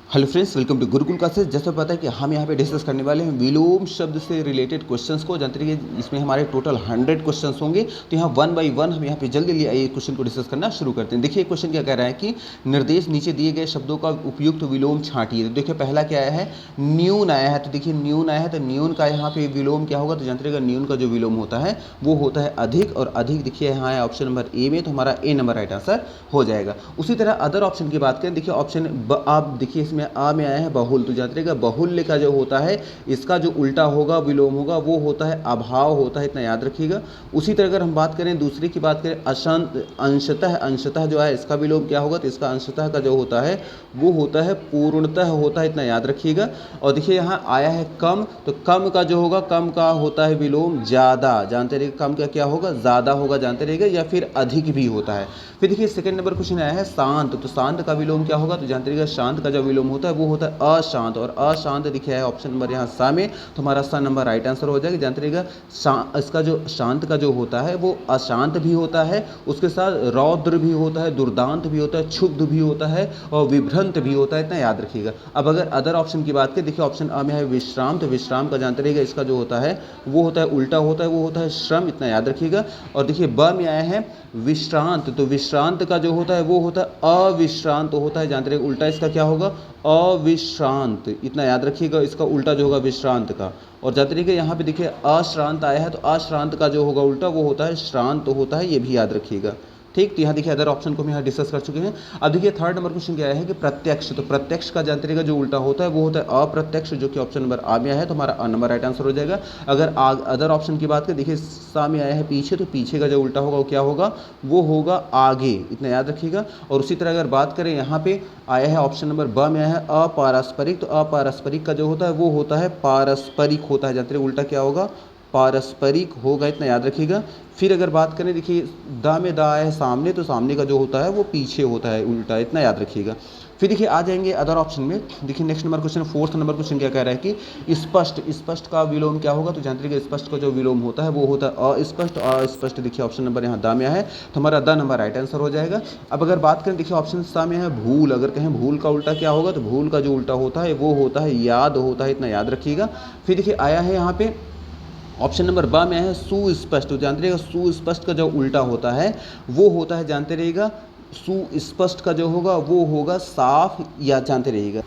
Hello friends, welcome to Gurukul classes. जैसा पता है कि हम यहाँ पे डिस्कस करने वाले हैं विलोम शब्द से रिलेटेड क्वेश्चंस को। जानते रहिए इसमें हमारे टोटल 100 क्वेश्चंस होंगे। तो यहाँ वन बाय वन हम यहाँ पे जल्दी लिए आइए क्वेश्चन को डिस्कस करना शुरू करते हैं। देखिए क्वेश्चन क्या कह रहा है कि निर्देश नीचे दिए गए शब्दों का उपयुक्त विलोम छांटिए। तो देखिए पहला क्या आया है, न्यून आया है। तो देखिए न्यून आया है, तो न्यून का यहाँ पे विलोम क्या होगा, तो जानते रहिएगा न्यून का जो विलोम होता है वो होता है अधिक, और अधिक देखिए यहाँ है ऑप्शन नंबर ए में, तो हमारा ए नंबर राइट आंसर हो जाएगा। उसी तरह अदर ऑप्शन की बात करें, देखिए ऑप्शन आप देखिए इसमें आ में आया है बहुल। तो जानते रहिएगा बहुल्य का जो होता है इसका जो उल्टा होगा विलोम होगा वो होता है अभाव होता है, इतना याद रखिएगा। उसी तरह अगर हम बात करें दूसरे की बात करें अशांत, अंशतः, अंशतः जो है इसका विलोम क्या होगा, तो इसका अंशतः का जो होता है वो होता है पूर्णतः होता है, इतना याद रखिएगा। और देखिए यहाँ आया है कम, तो कम का जो होगा, कम का होता है विलोम ज़्यादा। जानते रहिएगा कम का क्या होगा, ज़्यादा होगा, जानते रहिएगा, या फिर अधिक भी होता है। फिर देखिए सेकंड नंबर क्वेश्चन आया है शांत। तो शांत का विलोम क्या होगा, तो जानते रहिएगा शांत का जो विलोम होता है वो होता है अशांत, और अशांत दिखे है ऑप्शन नंबर यहाँ सा में, तो हमारा सा नंबर राइट आंसर हो जाएगा। जानते रहिएगा इसका जो शांत का जो होता है वो अशांत भी होता है, उसके साथ रौद्र भी होता है, दुर्दांत भी होता है, क्षुब्ध भी होता है, और विभ्रंत भी होता है, इतना याद रखिएगा। अब अगर अदर ऑप्शन की बात करें, देखिए ऑप्शन अ में है विश्राम। तो विश्राम का जानते रहिएगा इसका जो होता है वो होता है उल्टा होता है, वो होता है श्रम, इतना याद रखिएगा। और देखिए ब में आया है विश्रांत। तो विश्रांत का जो होता है वो होता है अविश्रांत होता है, जानते रहिए उल्टा इसका क्या होगा, अविश्रांत, इतना याद रखिएगा। इसका उल्टा जो होगा विश्रांत का। और जानते रहिए यहाँ पे देखिए अश्रांत आया है, तो अश्रांत का जो होगा उल्टा वो होता है श्रांत होता है, ये भी याद रखिएगा। ठीक, तो यहाँ देखिए अदर ऑप्शन को हम यहाँ डिस्कस कर चुके हैं। अब देखिए थर्ड नंबर क्वेश्चन क्या है कि प्रत्यक्ष। तो प्रत्यक्ष का जानते रहिएगा जो उल्टा होता है वो होता है अप्रत्यक्ष, जो कि ऑप्शन नंबर आ में आया है, तो हमारा अ नंबर राइट आंसर हो जाएगा। अगर अदर ऑप्शन की बात करें, देखिए सा में आया है पीछे, तो पीछे का जो उल्टा होगा वो क्या होगा, वो होगा आगे, इतना याद रखिएगा। और उसी तरह अगर बात करें यहाँ पे आया है ऑप्शन नंबर ब में आया है अपारस्परिक। तो अपारस्परिक का जो होता है वो होता है पारस्परिक होता है, जानते रहिए उल्टा क्या होगा, पारस्परिक होगा, इतना याद रखिएगा। फिर अगर बात करें, देखिए दा में दा है सामने, तो सामने का जो होता है वो पीछे होता है उल्टा, इतना याद रखिएगा। फिर देखिए आ जाएंगे अदर ऑप्शन में। देखिए next number question, fourth number question क्या कह रहा है कि स्पष्ट। स्पष्ट का विलोम क्या होगा, तो जानते रहिए स्पष्ट का जो विलोम होता है वो होता है अस्पष्ट। अस्पष्ट देखिए ऑप्शन नंबर यहाँ दा में है, तो हमारा द नंबर राइट आंसर हो जाएगा। अब अगर बात करें, देखिए ऑप्शन सा में है भूल। अगर कहें भूल का उल्टा क्या होगा, तो भूल का जो उल्टा होता है वो होता है याद होता है, इतना याद रखिएगा। फिर देखिए आया है यहाँ पे ऑप्शन नंबर ब में है सुस्पष्ट। तो जानते रहिएगा सुस्पष्ट का जो उल्टा होता है वो होता है, जानते रहिएगा सुस्पष्ट का जो होगा वो होगा साफ, या जानते रहिएगा।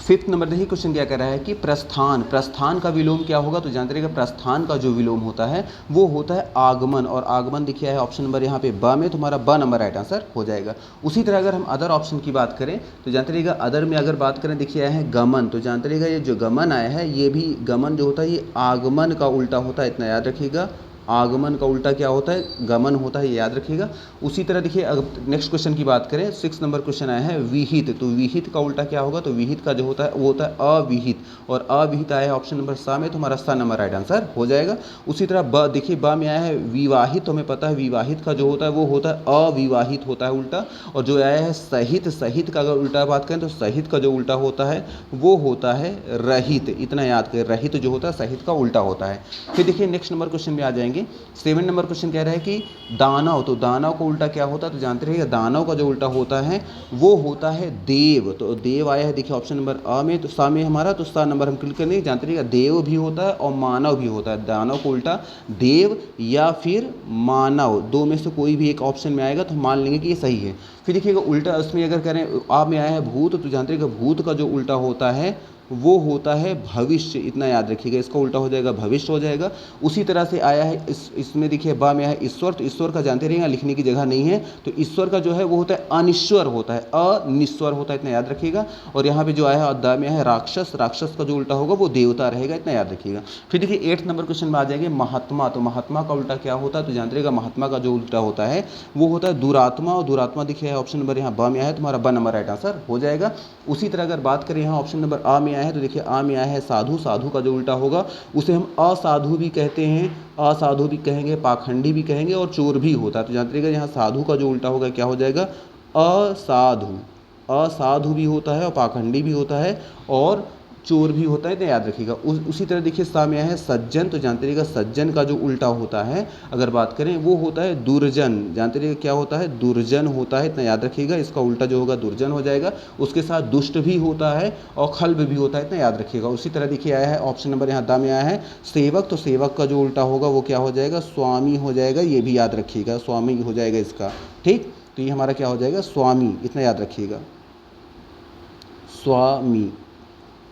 फिफ्थ नंबर देखिए क्वेश्चन क्या कर रहा है कि प्रस्थान। प्रस्थान का विलोम क्या होगा, तो जानते रहिएगा प्रस्थान का जो विलोम होता है वो होता है आगमन, और आगमन देखिए है ऑप्शन नंबर यहाँ पे ब में, तो हमारा ब नंबर राइट आंसर हो जाएगा। उसी तरह अगर हम अदर ऑप्शन की बात करें, तो जानते रहिएगा अदर में अगर बात करें, देखिए आया है गमन। तो जानते रहिएगा ये जो गमन आया है ये भी गमन जो होता है ये आगमन का उल्टा होता है, इतना याद रखिएगा। आगमन का उल्टा क्या होता है, गमन होता है, ये याद रखिएगा। उसी तरह देखिए अगर नेक्स्ट क्वेश्चन की बात करें, 6 नंबर क्वेश्चन आया है विहित। तो विहित का उल्टा क्या होगा, तो विहित का जो होता है वो होता है अविहित, और अविहित आया है ऑप्शन नंबर सा में, तो हमारा सा नंबर राइट आंसर हो जाएगा। उसी तरह ब देखिए ब में आया है विवाहित। तो हमें पता है विवाहित का जो होता है वो होता है अविवाहित होता है उल्टा। और जो आया है सहित, सहित का अगर उल्टा बात करें, तो सहित का जो उल्टा होता है वो होता है रहित, इतना याद करें। रहित जो होता है सहित का उल्टा होता है। फिर देखिए नेक्स्ट नंबर क्वेश्चन में आ जाएंगे। 7 नंबर क्वेश्चन कह रहा है कि दानव। तो दानव का उल्टा क्या होता है, तो जानते रहिए दानव का जो उल्टा होता है वो होता है देव। तो देव आया है देखिए ऑप्शन नंबर अ में, तो सा में हमारा, तो सा नंबर हम क्लिक करेंगे। जानते रहिएगा देव भी होता है और मानव भी होता है। दानव को उल्टा देव या फिर मानव, दो में से कोई भी एक ऑप्शन में आएगा तो हम मान लेंगे कि ये सही है। फिर देखिएगा उल्टा उसमें अगर करें आ में आया है भूत। तो जानते रहिएगा भूत का जो उल्टा होता है वो होता है भविष्य, इतना याद रखिएगा। इसका उल्टा हो जाएगा भविष्य हो जाएगा। उसी तरह से आया है इसमें देखिए बा में आया है ईश्वर। तो ईश्वर का जानते रहिएगा लिखने की जगह नहीं है, तो ईश्वर का जो है वो होता है अनिश्वर होता है, अनिश्वर होता है, इतना याद रखिएगा। और यहाँ पे जो आया है द में है राक्षस। राक्षस का जो उल्टा होगा वो देवता रहेगा, इतना याद रखिएगा। फिर देखिए 8 नंबर क्वेश्चन में आ जाएंगे महात्मा। तो महात्मा का उल्टा क्या होता है, तो जानते रहिएगा महात्मा का जो उल्टा होता है वो होता है दुरात्मा। और दुरात्मा देखिए ऑप्शन नंबर यहाँ ब में आया है, तुम्हारा ब नंबर राइट आंसर हो जाएगा। उसी तरह अगर बात करें यहाँ ऑप्शन नंबर आ में आया है, तो देखिए आ में आया है साधु। साधु का जो उल्टा होगा उसे हम असाधु भी कहते हैं, असाधु भी कहेंगे, पाखंडी भी कहेंगे, और चोर भी होता है। तो जानते रहिएगा यहाँ साधु का जो उल्टा होगा क्या हो जाएगा, असाधु। असाधु भी होता है और पाखंडी भी होता है और चोर भी होता है, तो याद रखिएगा। उसी तरह देखिए सामने है सज्जन, तो जानते रहिएगा सज्जन का जो उल्टा होता है अगर बात करें वो होता है दुर्जन। जानते रहिएगा क्या होता है, दुर्जन होता है, इतना याद रखिएगा। इसका उल्टा जो होगा दुर्जन हो जाएगा। उसके साथ दुष्ट भी होता है और खल्ब भी होता है, इतना याद रखिएगा। उसी तरह देखिए आया है ऑप्शन नंबर यहाँ द में आया है सेवक, तो सेवक का जो उल्टा होगा वो क्या हो जाएगा, स्वामी हो जाएगा। ये भी याद रखिएगा, स्वामी हो जाएगा इसका, ठीक। तो ये हमारा क्या हो जाएगा, स्वामी, इतना याद रखिएगा, स्वामी।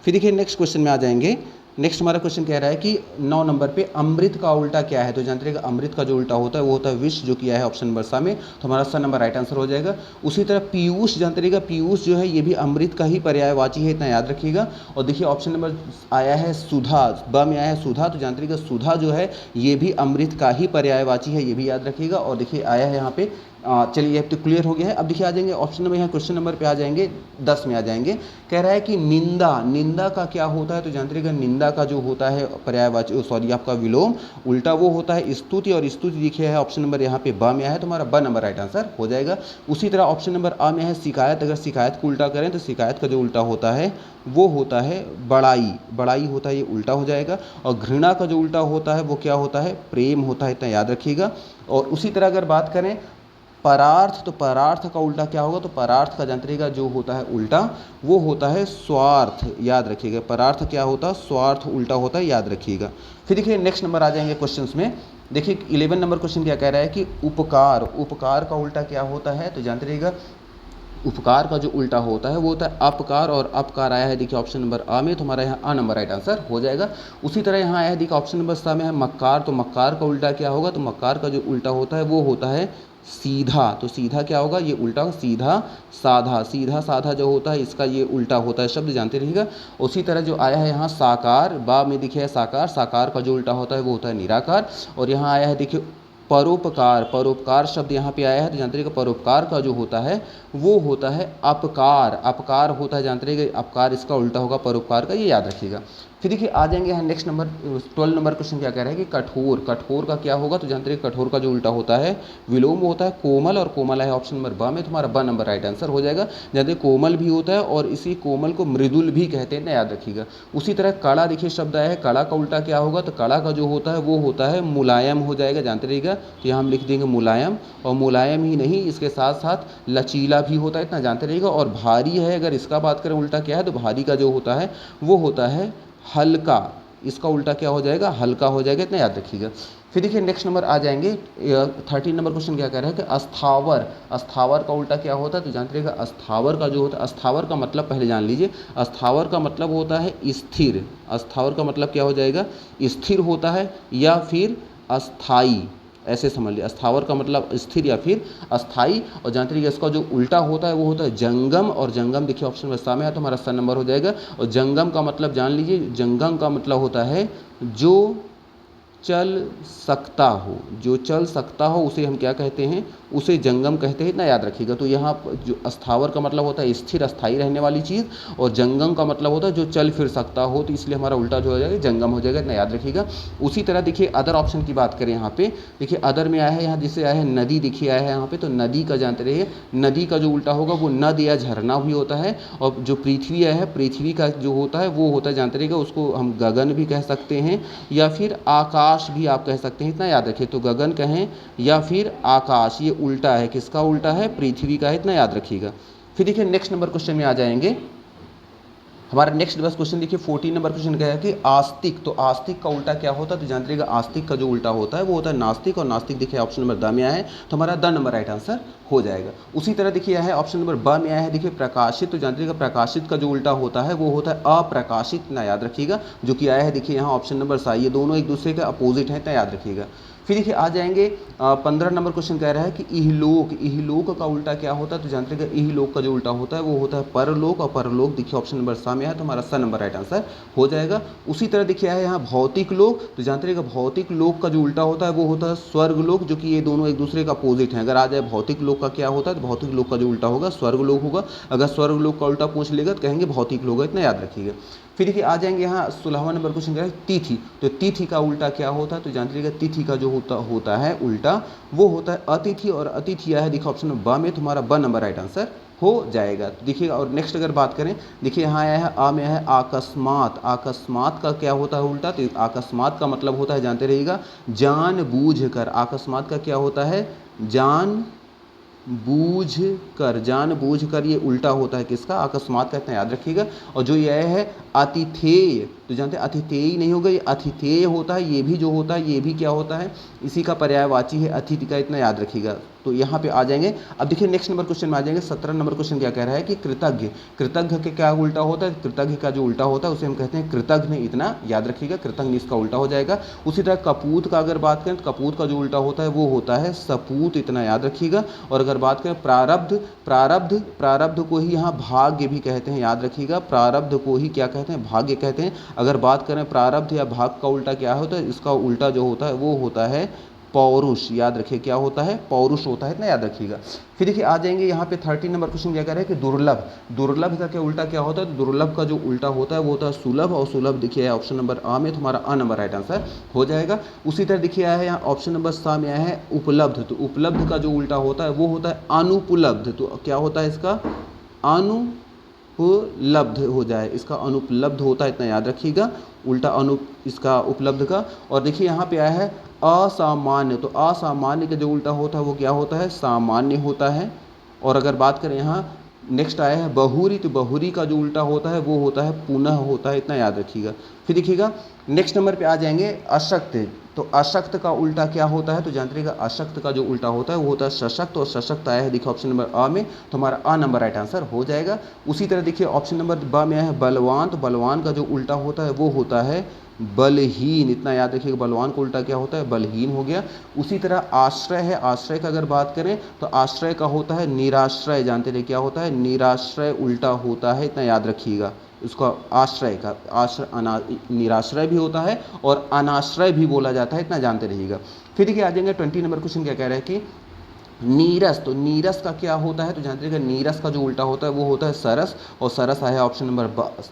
फिर देखिए नेक्स्ट क्वेश्चन में आ जाएंगे। नेक्स्ट हमारा क्वेश्चन कह रहा है कि 9 नंबर पे अमृत का उल्टा क्या है, तो जानते रहिएगा अमृत का जो उल्टा होता है वो होता है विष, जो किया है ऑप्शन नंबर सा में, तो हमारा सा नंबर राइट आंसर हो जाएगा। उसी तरह पीयूष, जानते रहिएगा पीयूष जो है ये भी अमृत का ही पर्यायवाची है, इतना याद रखिएगा। और देखिए ऑप्शन नंबर आया है सुधा, ब में आया है सुधा, तो जानते रहिएगा सुधा जो है ये भी अमृत का ही पर्यायवाची है, ये भी याद रखिएगा। और देखिए आया है यहाँ पे, चलिए ये तो क्लियर हो गया है। अब देखिए आ जाएंगे ऑप्शन नंबर, यहाँ क्वेश्चन नंबर पे आ जाएंगे 10 में आ जाएंगे। कह रहा है कि निंदा, निंदा का क्या होता है, तो जानते रहिएगा निंदा का जो होता है पर्यायवाची, सॉरी आपका विलोम, उल्टा वो होता है स्तुति, और स्तुति लिखे है ऑप्शन नंबर यहाँ पे ब में आया है, तो हमारा ब नंबर राइट आंसर हो जाएगा। उसी तरह ऑप्शन नंबर अ में है शिकायत, अगर शिकायत को उल्टा करें तो शिकायत का जो उल्टा होता है वो होता है बड़ाई, बड़ाई होता है, ये उल्टा हो जाएगा। और घृणा का जो उल्टा होता है वो क्या होता है, प्रेम होता है, इतना याद रखिएगा। और उसी तरह अगर बात करें परार्थ, तो परार्थ का उल्टा क्या होगा, तो परार्थ का जानते रहिएगा जो होता है उल्टा वो होता है स्वार्थ, याद रखिएगा। परार्थ क्या होता है, स्वार्थ उल्टा होता है, याद रखिएगा। फिर देखिए नेक्स्ट नंबर आ जाएंगे क्वेश्चंस में। देखिए 11 नंबर क्वेश्चन क्या कह रहा है कि उपकार, उपकार का उल्टा क्या होता है, तो जानते रहिएगा उपकार का जो उल्टा होता है वो होता है अपकार, और अपकार आया है देखिए ऑप्शन नंबर आ में, तो हमारा यहाँ आ नंबर राइट आंसर हो जाएगा। उसी तरह यहाँ आया है देखिए ऑप्शन नंबर सा में है मक्कार, तो मक्कार का उल्टा क्या होगा, तो मक्कार का जो उल्टा होता है वो होता है सीधा, तो सीधा क्या होगा, ये उल्टा सीधा साधा, सीधा साधा जो होता है इसका ये उल्टा होता है शब्द, जानते रहिएगा। उसी तरह जो आया है यहाँ साकार, बा में देखिए है साकार, साकार का जो उल्टा होता है वो होता है निराकार। और यहाँ आया है देखिए परोपकार, परोपकार शब्द यहाँ पे आया है, तो जानते रहिएगा परोपकार का जो होता है वो होता है अपकार, अपकार होता है, जानते रहिएगा अपकार इसका उल्टा होगा परोपकार का, ये याद रखिएगा। फिर देखिए आ जाएंगे यहाँ नेक्स्ट नंबर 12 नंबर क्वेश्चन क्या कह रहा है कि कठोर, कठोर का क्या होगा, तो जानते रहिए कठोर का जो उल्टा होता है विलोम होता है कोमल, और कोमल है ऑप्शन नंबर ब में, तुम्हारा ब नंबर राइट आंसर हो जाएगा। जानते कोमल भी होता है और इसी कोमल को मृदुल भी कहते हैं, ना याद रखिएगा। उसी तरह कड़ा, देखिए शब्द आया है कड़ा का उल्टा क्या होगा, तो कड़ा का जो होता है वो होता है मुलायम हो जाएगा, जानते रहिएगा। तो यहाँ हम लिख देंगे मुलायम, और मुलायम ही नहीं इसके साथ साथ लचीला भी होता है, इतना जानते रहिएगा। और भारी है, अगर इसका बात करें उल्टा क्या है, तो भारी का जो होता है वो होता है हल्का, इसका उल्टा क्या हो जाएगा, हल्का हो जाएगा, इतना याद रखिएगा। फिर देखिए नेक्स्ट नंबर आ जाएंगे 13 नंबर क्वेश्चन क्या कह रहा है कि अस्थावर, अस्थावर का उल्टा क्या होता है, तो जानते रहिएगा अस्थावर का जो होता है, अस्थावर का मतलब पहले जान लीजिए, अस्थावर का मतलब होता है स्थिर, अस्थावर का मतलब क्या हो जाएगा, स्थिर होता है या फिर अस्थाई, ऐसे समझ लिया। अस्थावर का मतलब स्थिर या फिर अस्थाई। और जानते रहिए इसका जो उल्टा होता है वो होता है जंगम, और जंगम देखिए ऑप्शन में सामने है, तो हमारा सन नंबर हो जाएगा। और जंगम का मतलब जान लीजिए, जंगम का मतलब होता है जो चल सकता हो, जो चल सकता हो उसे हम क्या कहते हैं, उसे जंगम कहते हैं, इतना याद रखिएगा। तो यहाँ जो अस्थावर का मतलब होता है स्थिर अस्थाई रहने वाली चीज़, और जंगम का मतलब होता है जो चल फिर सकता हो, तो इसलिए हमारा उल्टा जो हो जाएगा जंगम हो जाएगा, इतना याद रखिएगा। उसी तरह देखिए अदर ऑप्शन की बात करें, यहाँ पे देखिए अदर में आया है, यहाँ जिससे आया है नदी, देखिए आया है यहाँ पे, तो नदी का जानते रहिए नदी का जो उल्टा होगा वो नद या झरना भी होता है। और जो पृथ्वी है, पृथ्वी का जो होता है वो होता है, जानते रहिएगा उसको हम गगन भी कह सकते हैं या फिर आकाश भी आप कह सकते हैं, इतना याद रखिए। तो गगन कहें या फिर आकाश, ये उल्टा है, किसका उल्टा है, पृथ्वी का है, इतना याद रखिएगा। फिर देखिए नेक्स्ट नंबर क्वेश्चन में आ जाएंगे। हमारा नेक्स्ट बस क्वेश्चन देखिए 14 नंबर क्वेश्चन क्या है कि आस्तिक, तो आस्तिक का उल्टा क्या होता है, तो जानते रहिएगा आस्तिक का जो उल्टा होता है वो होता है नास्तिक, और नास्तिक देखिए ऑप्शन नंबर द में आया है, तो हमारा द नंबर राइट आंसर हो जाएगा। उसी तरह देखिए आया है ऑप्शन नंबर ब में आया है देखिए प्रकाशित, तो जानते रहिएगा प्रकाशित का जो उल्टा होता है वो होता है अप्रकाशित, ना याद रखिएगा। जो कि आया है देखिए यहाँ ऑप्शन नंबर सा, ये दोनों एक दूसरे के अपोजिट हैं, इतना याद रखिएगा। फिर देखिए आ जाएंगे 15 नंबर क्वेश्चन कह रहा है कि इहलोक, इहलोक का उल्टा क्या होता है, तो जानते हैं इहलोक का जो उल्टा होता है वो होता है परलोक, और परलोक देखिए ऑप्शन नंबर सामने है, तो हमारा सा नंबर राइट आंसर हो जाएगा। उसी तरह देखिए है यहाँ भौतिक लोक, तो जानते रहिएगा भौतिक लोक का जो उल्टा होता है वो होता है स्वर्ग लोक, जो कि ये दोनों एक दूसरे का अपोजिट हैं। अगर आ जाए भौतिक लोक का क्या होता है, तो भौतिक लोक का जो उल्टा होगा स्वर्ग लोक होगा, अगर स्वर्ग लोक का उल्टा पूछ लेगा तो कहेंगे भौतिक लोक, इतना याद रखिएगा। फिर देखिए आ जाएंगे यहाँ 16वां नंबर क्वेश्चन क्या है तिथि, तो तिथि का उल्टा क्या होता है, तो जानते रहिएगा तिथि का जो होता है उल्टा वो होता है अतिथि, और अतिथि आया है देखिए ऑप्शन ब में, तुम्हारा ब नंबर राइट आंसर हो जाएगा। तो देखिए, और नेक्स्ट अगर बात करें, देखिए यहाँ आया है आ में है अकस्मात। अकस्मात का क्या होता है उल्टा? तो अकस्मात का मतलब होता है, जानते रहिएगा, जानबूझकर। अकस्मात का क्या होता है? जानबूझकर ये उल्टा होता है किसका? अकस्मात का, इतना याद रखिएगा। और जो ये है अतिथेय, तो जानते हैं अतिथेय नहीं होगा, ये अतिथेय होता है। ये भी जो होता है ये भी क्या होता है? इसी का पर्यायवाची है अतिथि का, इतना याद रखिएगा। तो यहाँ पे आ जाएंगे। अब देखिए नेक्स्ट नंबर क्वेश्चन में आ जाएंगे। 17 नंबर क्वेश्चन क्या कह रहा है कि कृतज्ञ। कृतज्ञ के क्या उल्टा होता है? कृतज्ञ का जो उल्टा होता है उसे हम कहते हैं कृतज्ञ, इतना याद रखिएगा। कृतज्ञ इसका उल्टा हो जाएगा। उसी तरह कपूत का अगर बात करें तो कपूत का जो उल्टा होता है वो होता है सपूत, इतना याद रखिएगा। और अगर बात करें प्रारब्ध, प्रारब्ध को ही यहाँ भाग्य भी कहते हैं, याद रखिएगा। प्रारब्ध को ही क्या कहते हैं? भाग्य कहते हैं। अगर बात करें प्रारब्ध या भाग का उल्टा क्या होता है? इसका उल्टा जो होता है वो होता है पौरुष, याद रखिए। क्या होता है? पौरुष होता है, इतना याद रखिएगा। फिर देखिए आ जाएंगे यहाँ पे 13 नंबर क्वेश्चन क्या कह रहा है कि दुर्लभ। दुर्लभ का क्या उल्टा क्या होता है? तो दुर्लभ का जो उल्टा होता है वो होता है सुलभ। और सुलभ देखिए ऑप्शन नंबर आ में, तुम्हारा आ नंबर राइट आंसर हो जाएगा। उसी तरह देखिए आया है यहाँ ऑप्शन नंबर सा में आया है उपलब्ध। तो उपलब्ध का जो उल्टा होता है वो होता है अनुपलब्ध। तो क्या होता है इसका? अनुपलब्ध हो जाए, इसका अनुपलब्ध होता है, इतना याद रखिएगा। उल्टा इसका उपलब्ध का। और देखिए यहाँ पे आया है असामान्य। तो असामान्य का जो उल्टा होता है वो क्या होता है? सामान्य होता है। और अगर बात करें यहाँ नेक्स्ट आया है बहुरी। तो बहुरी का जो उल्टा होता है वो होता है पुनः होता है, इतना याद रखिएगा। फिर देखिएगा नेक्स्ट नंबर पे आ जाएंगे अशक्त। तो अशक्त का उल्टा क्या होता है? तो जानते रहिएगा अशक्त का जो उल्टा होता है वो होता है सशक्त। और सशक्त आया है देखिए ऑप्शन नंबर आ में, तो हमारा आ नंबर राइट आंसर हो जाएगा। उसी तरह देखिए ऑप्शन नंबर ब में आया है बलवान। तो बलवान का जो उल्टा होता है वो होता है बलहीन, इतना याद रखिएगा। बलवान का उल्टा क्या होता है? बलहीन हो गया। उसी तरह आश्रय है। आश्रय का अगर बात करें तो आश्रय का होता है निराश्रय। जानते रहिए क्या होता है? निराश्रय उल्टा होता है, इतना याद रखिएगा। उसका आश्रय का निराश्रय भी होता है और अनाश्रय भी बोला जाता है, इतना जानते रहिएगा। फिर देखिए आ जाएंगे 20 नंबर क्वेश्चन क्या कह रहा है कि नीरस। तो नीरस का क्या होता है? तो जानते रहिएगा नीरस का जो उल्टा होता है वो होता है सरस। और सरस आया ऑप्शन नंबर